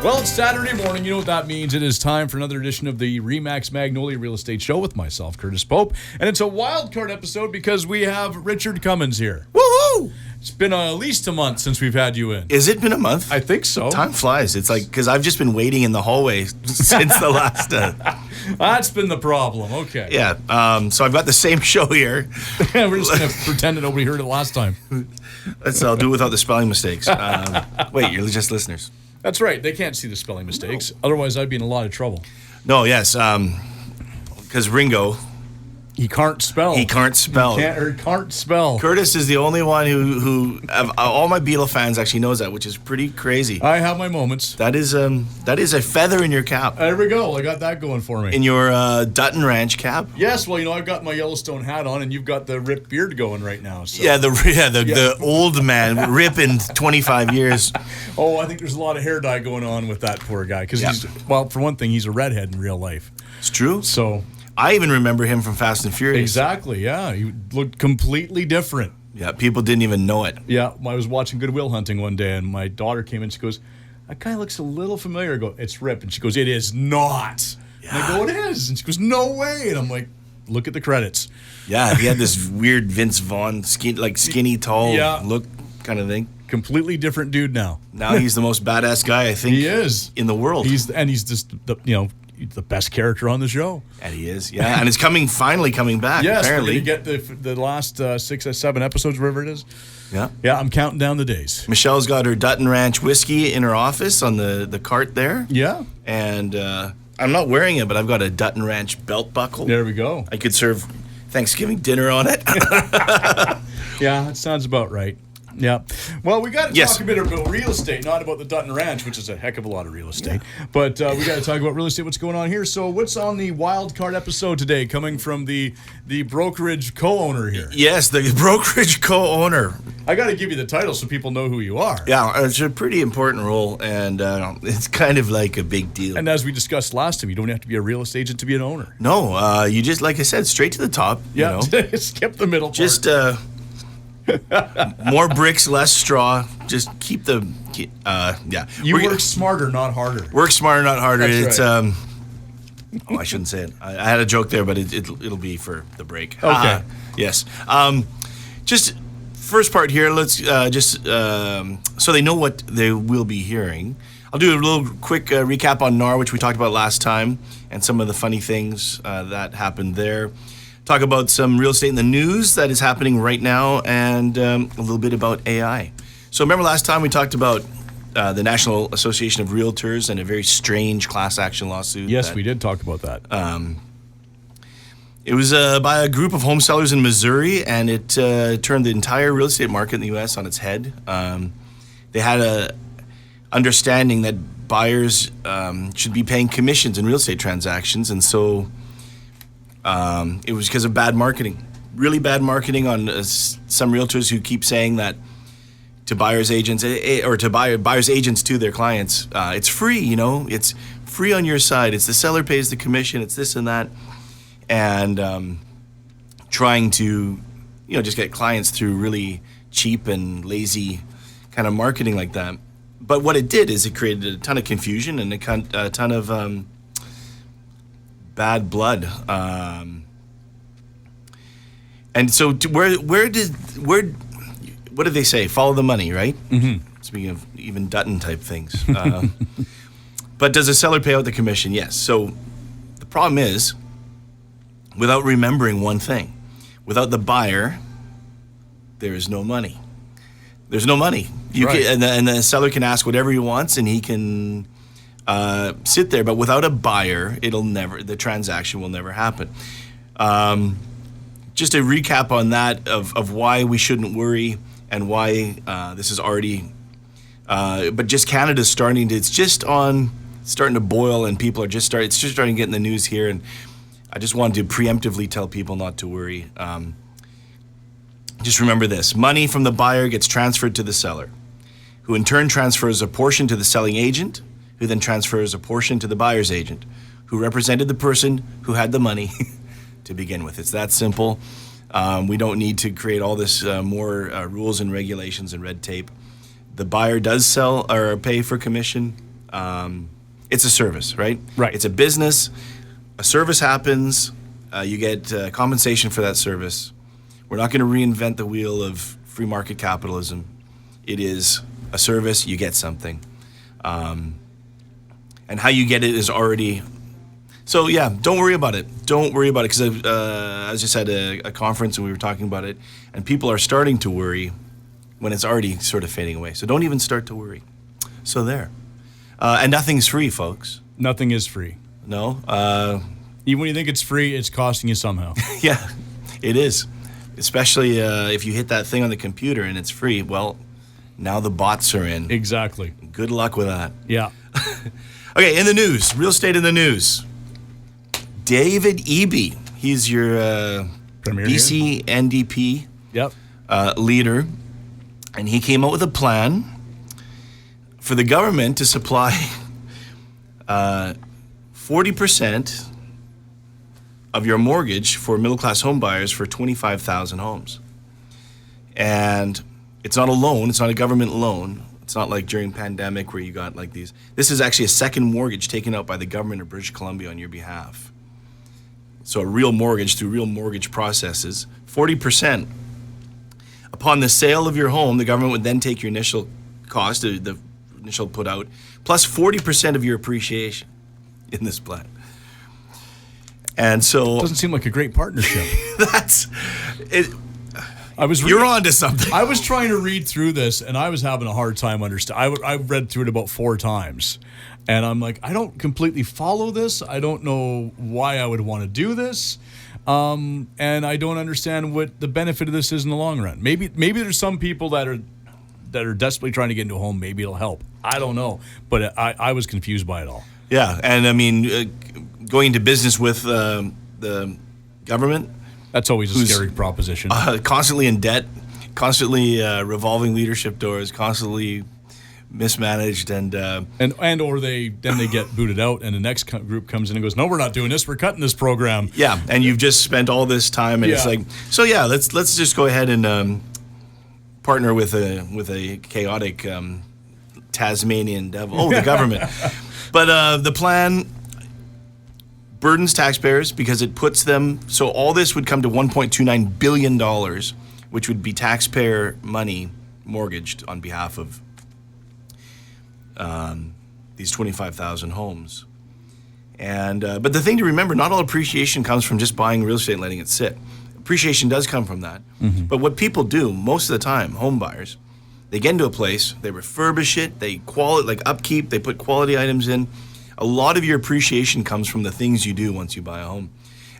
Well, it's Saturday morning. You know what that means. It is time for another edition of the Remax Magnolia Real Estate Show with myself, Curtis Pope. And it's a Wildcard episode because we have Richard Cummins here. Woohoo! It's been at least a month since we've had you in. Is it been a month? I think so. Time flies. It's like, because I've just been waiting in the hallway since the last... That's been the problem. Okay. Yeah. So I've got the same show here. We're just going to pretend that nobody heard it last time. I'll do it without the spelling mistakes. Wait, you're just listeners. That's right. They can't see the spelling mistakes. No. Otherwise, I'd be in a lot of trouble. No, yes. Because Ringo... He can't spell. He can't spell. Can't spell. Curtis is the only one who all my Beatle fans actually knows that, which is pretty crazy. I have my moments. That is a feather in your cap. There we go. I got that going for me. In your Dutton Ranch cap. Yes. Well, I've got my Yellowstone hat on, and you've got the Rip beard going right now. So. Yeah, the old man Rip in 25 years. Oh, I think there's a lot of hair dye going on with that poor guy because for one thing, he's a redhead in real life. It's true. So. I even remember him from Fast and Furious. Exactly, yeah. He looked completely different. Yeah, people didn't even know it. Yeah, I was watching Good Will Hunting one day, and my daughter came in, she goes, that guy looks a little familiar. I go, it's Rip. And she goes, it is not. Yeah. And I go, it is. And she goes, no way. And I'm like, look at the credits. Yeah, he had this weird Vince Vaughn, skinny, tall look kind of thing. Completely different dude now. Now he's the most badass guy, I think, he is in the world. He's just, the best character on the show. And he is, yeah. And it's finally coming back, yes, apparently. Yes, we're going to get the last 6 or 7 episodes, whatever it is. Yeah. Yeah, I'm counting down the days. Michelle's got her Dutton Ranch whiskey in her office on the cart there. Yeah. And I'm not wearing it, but I've got a Dutton Ranch belt buckle. There we go. I could serve Thanksgiving dinner on it. Yeah, that sounds about right. Yeah. Well, we got to talk a bit about real estate, not about the Dutton Ranch, which is a heck of a lot of real estate. Yeah. But we got to talk about real estate, what's going on here. So what's on the wild card episode today coming from the brokerage co-owner here? Yes, the brokerage co-owner. I got to give you the title so people know who you are. Yeah, it's a pretty important role, and it's kind of like a big deal. And as we discussed last time, you don't have to be a real estate agent to be an owner. No, you just, like I said, straight to the top. Yeah, skip the middle part. Just... more bricks, less straw. Just keep the, You work smarter, not harder. Work smarter, not harder. That's it's I shouldn't say it. I had a joke there, but it'll be for the break. Okay. Yes. Just first part here. Let's so they know what they will be hearing. I'll do a little quick recap on NAR, which we talked about last time, and some of the funny things that happened there. Talk about some real estate in the news that is happening right now, and a little bit about AI. So remember last time we talked about the National Association of Realtors and a very strange class action lawsuit? Yes, we did talk about that. It was by a group of home sellers in Missouri, and it turned the entire real estate market in the U.S. on its head. They had a understanding that buyers should be paying commissions in real estate transactions, and so... it was because of bad marketing, really bad marketing on some realtors who keep saying that to buyers agents or to buyers agents to their clients, it's free, it's free on your side. It's the seller pays the commission. It's this and that, and trying to, just get clients through really cheap and lazy kind of marketing like that. But what it did is it created a ton of confusion and a ton of bad blood, and so what did they say? Follow the money, right? Mm-hmm. Speaking of even Dutton type things, but does a seller pay out the commission? Yes. So the problem is, without remembering one thing, without the buyer, there is no money. There's no money. And the seller can ask whatever he wants, and he can. Sit there, but without a buyer, the transaction will never happen. Just a recap on that of why we shouldn't worry and why this is already, but just Canada's starting to boil, and people are it's just starting to get in the news here, and I just wanted to preemptively tell people not to worry. Just remember this: money from the buyer gets transferred to the seller, who in turn transfers a portion to the selling agent, who then transfers a portion to the buyer's agent, who represented the person who had the money to begin with. It's that simple. We don't need to create all this more rules and regulations and red tape. The buyer does sell or pay for commission. It's a service, right? Right. It's a business. A service happens. You get compensation for that service. We're not going to reinvent the wheel of free market capitalism. It is a service. You get something. And how you get it is already... So, yeah, don't worry about it. Don't worry about it. Because I was just at a conference and we were talking about it. And people are starting to worry when it's already sort of fading away. So don't even start to worry. So there. And nothing's free, folks. Nothing is free. No. Even when you think it's free, it's costing you somehow. Yeah, it is. Especially if you hit that thing on the computer and it's free. Well, now the bots are in. Exactly. Good luck with that. Yeah. Okay, in the news. Real estate in the news. David Eby. He's your Premier BC NDP Yep. leader. And he came out with a plan for the government to supply 40% of your mortgage for middle-class home buyers for 25,000 homes. And it's not a loan. It's not a government loan. It's not like during pandemic where you got like these. This is actually a second mortgage taken out by the government of British Columbia on your behalf. So a real mortgage through real mortgage processes. 40%. Upon the sale of your home, the government would then take your initial cost, the initial put out, plus 40% of your appreciation in this plan. And so... Doesn't seem like a great partnership. That's... It, You're on to something. I was trying to read through this, and I was having a hard time understanding. I read through it about 4 times, and I'm like, I don't completely follow this. I don't know why I would want to do this, and I don't understand what the benefit of this is in the long run. Maybe there's some people that are desperately trying to get into a home. Maybe it'll help. I don't know, but I was confused by it all. Yeah, and I mean, going into business with the government. That's always a scary proposition. Constantly in debt, constantly revolving leadership doors, constantly mismanaged, and or they get booted out, and the next group comes in and goes, "No, we're not doing this. We're cutting this program." Yeah, and you've just spent all this time, and it's like, so yeah, let's just go ahead and partner with a chaotic Tasmanian devil. Oh, the government. But the plan burdens taxpayers because it puts them, so all this would come to $1.29 billion, which would be taxpayer money mortgaged on behalf of these 25,000 homes. And but the thing to remember, not all appreciation comes from just buying real estate and letting it sit. Appreciation does come from that. Mm-hmm. But what people do most of the time, home buyers, they get into a place, they refurbish it, they upkeep, they put quality items in. A lot of your appreciation comes from the things you do once you buy a home.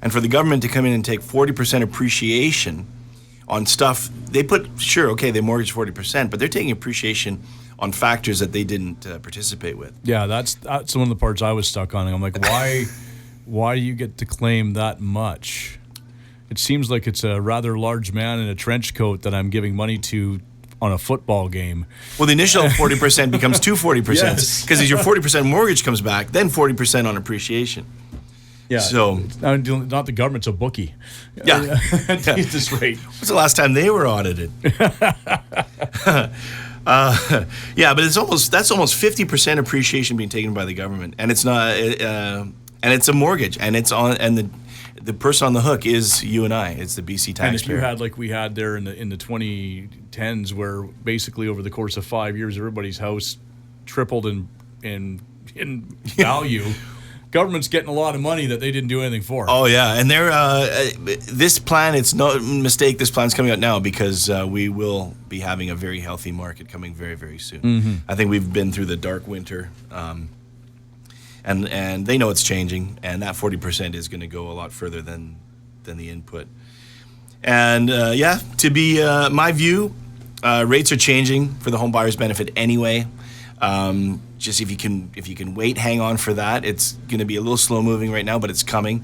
And for the government to come in and take 40% appreciation on stuff, they mortgage 40%, but they're taking appreciation on factors that they didn't participate with. Yeah, that's one of the parts I was stuck on. I'm like, why do you get to claim that much? It seems like it's a rather large man in a trench coat that I'm giving money to on a football game. Well, the initial 40% becomes 240%, because as your 40% mortgage comes back, then 40% on appreciation. Yeah. So not the government's a bookie. Yeah. At this rate. When's the last time they were audited? Yeah, but that's almost 50% appreciation being taken by the government, and it's not, and it's a mortgage, and it's on, and the person on the hook is you and I. It's the BC taxpayer. And if you had like we had there in the 2010s, where basically over the course of 5 years, everybody's house tripled in value. Government's getting a lot of money that they didn't do anything for. Oh yeah, and this plan, it's no mistake. This plan's coming out now because we will be having a very healthy market coming very, very soon. Mm-hmm. I think we've been through the dark winter. And they know it's changing, and that 40% is going to go a lot further than the input. And to be my view, rates are changing for the home buyer's benefit anyway. Just if you can wait, hang on for that. It's going to be a little slow moving right now, but it's coming.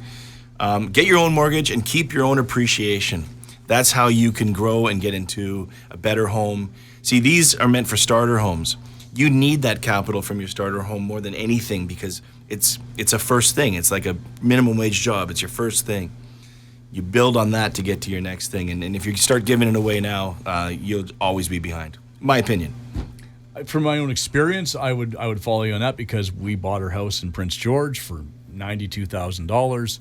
Get your own mortgage and keep your own appreciation. That's how you can grow and get into a better home. See, these are meant for starter homes. You need that capital from your starter home more than anything because it's a first thing. It's like a minimum wage job. It's your first thing. You build on that to get to your next thing. And if you start giving it away now, you'll always be behind. My opinion. from my own experience, I would follow you on that because we bought our house in Prince George for $92,000.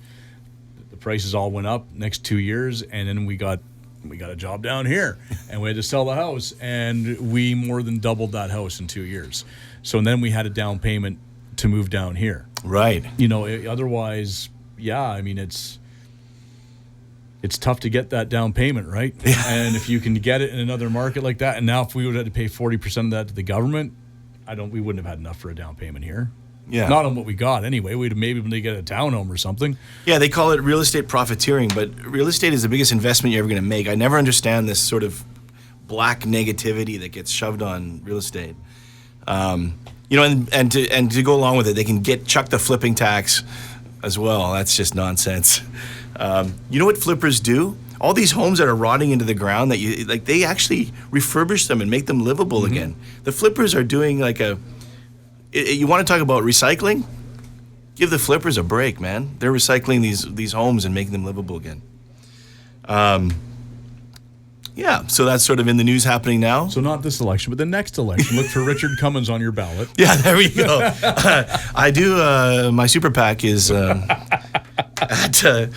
The prices all went up next 2 years, and then we got a job down here, and we had to sell the house, and we more than doubled that house in 2 years. So then we had a down payment to move down here. Right. Otherwise, yeah, I mean, it's tough to get that down payment, right? Yeah. And if you can get it in another market like that, and now if we would have to pay 40% of that to the government, we wouldn't have had enough for a down payment here. Yeah. Not on what we got anyway. We'd have maybe been able to get a townhome or something. Yeah, they call it real estate profiteering, but real estate is the biggest investment you're ever going to make. I never understand this sort of black negativity that gets shoved on real estate. And to go along with it, they can chuck the flipping tax as well. That's just nonsense. You know what flippers do? All these homes that are rotting into the ground they actually refurbish them and make them livable again. The flippers are doing you want to talk about recycling? Give the flippers a break, man. They're recycling these homes and making them livable again. Yeah, so that's sort of in the news happening now. So not this election, but the next election. Look for Richard Cummins on your ballot. Yeah, there we go. I do. My super PAC is at.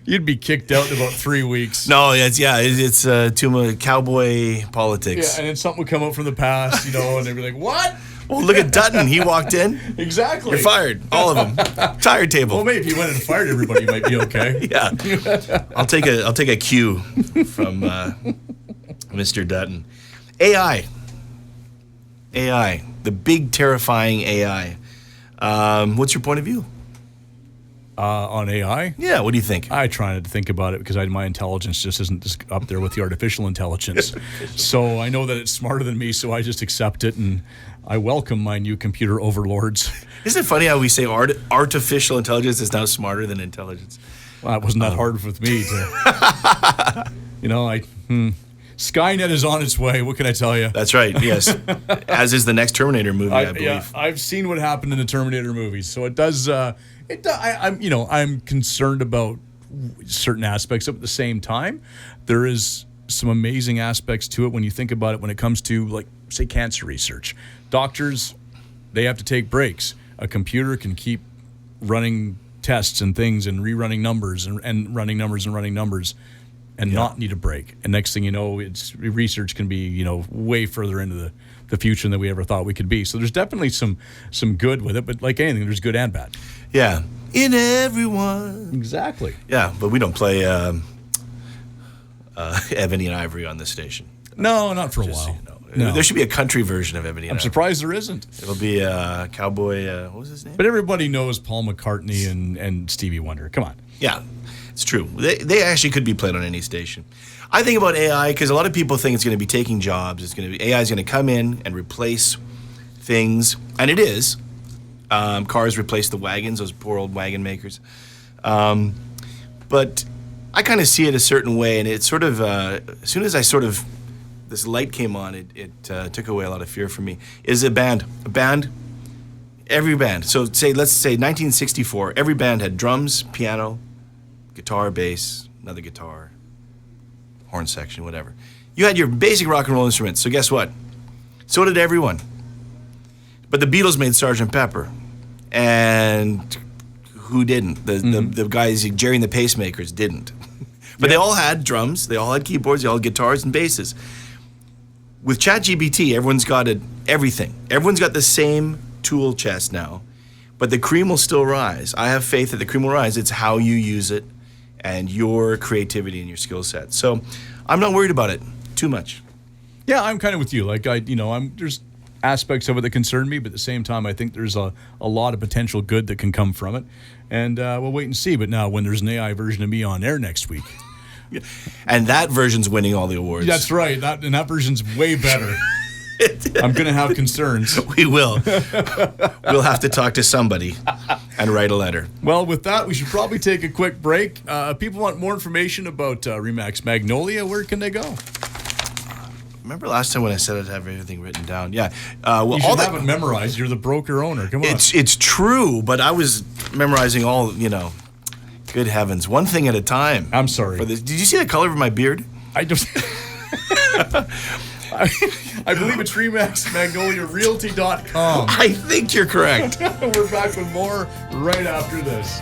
You'd be kicked out in about 3 weeks. No, it's too much cowboy politics. Yeah, and then something would come out from the past, and they'd be like, "What?" Well, look at Dutton. He walked in. Exactly. You're fired, all of them. Tired table. Well, maybe if you went and fired everybody, you might be okay. Yeah, I'll take a cue from Mr. Dutton. AI, the big terrifying AI. What's your point of view? On AI? Yeah, what do you think? I try not to think about it because my intelligence just isn't just up there with the artificial intelligence. So I know that it's smarter than me, so I just accept it, and I welcome my new computer overlords. Isn't it funny how we say artificial intelligence is now smarter than intelligence? Well, it wasn't that hard with me to... Skynet is on its way. What can I tell you? That's right. Yes, as is the next Terminator movie, I believe. Yeah, I've seen what happened in the Terminator movies, so it does. I'm concerned about certain aspects of it. At the same time, there is some amazing aspects to it when you think about it. When it comes to, say, cancer research, doctors, they have to take breaks. A computer can keep running tests and things and rerunning numbers and running numbers and running numbers. And not need a break. And next thing you know, research can be, way further into the future than we ever thought we could be. So there's definitely some good with it, but like anything, there's good and bad. Yeah. In everyone. Exactly. Yeah, but we don't play Ebony and Ivory on this station. No, not for a while. No. There should be a country version of Ebony and Ivory. I'm surprised there isn't. It'll be Cowboy, what was his name? But everybody knows Paul McCartney and Stevie Wonder. Come on. Yeah. It's true. They actually could be played on any station. I think about AI because a lot of people think it's going to be taking jobs. AI is going to come in and replace things, and it is. Cars replace the wagons, those poor old wagon makers. But I kind of see it a certain way, and it sort of as soon as this light came on, it took away a lot of fear from me. Is a band, every band. So let's say 1964, every band had drums, piano, guitar, bass, another guitar, horn section, whatever. You had your basic rock and roll instruments. So guess what? So did everyone. But the Beatles made Sgt. Pepper. And who didn't? The guys, Jerry and the Pacemakers, didn't. But they all had drums, they all had keyboards, they all had guitars and basses. With ChatGPT, everyone's got everything. Everyone's got the same tool chest now. But the cream will still rise. I have faith that the cream will rise. It's how you use it and your creativity and your skill set. So I'm not worried about it too much. Yeah, I'm kind of with you. There's aspects of it that concern me, but at the same time, I think there's a lot of potential good that can come from it. And we'll wait and see. But now when there's an AI version of me on air next week. And that version's winning all the awards. That's right. That version's way better. I'm going to have concerns. We will. We'll have to talk to somebody and write a letter. Well, with that, we should probably take a quick break. People want more information about Remax Magnolia. Where can they go? Remember last time when I said I'd have everything written down? Yeah. You should have it memorized. You're the broker owner. Come on. It's true, but I was memorizing all, good heavens. One thing at a time. I'm sorry. Did you see the color of my beard? I just... I believe it's RemaxMagnoliaRealty.com. I think you're correct. We're back with more right after this.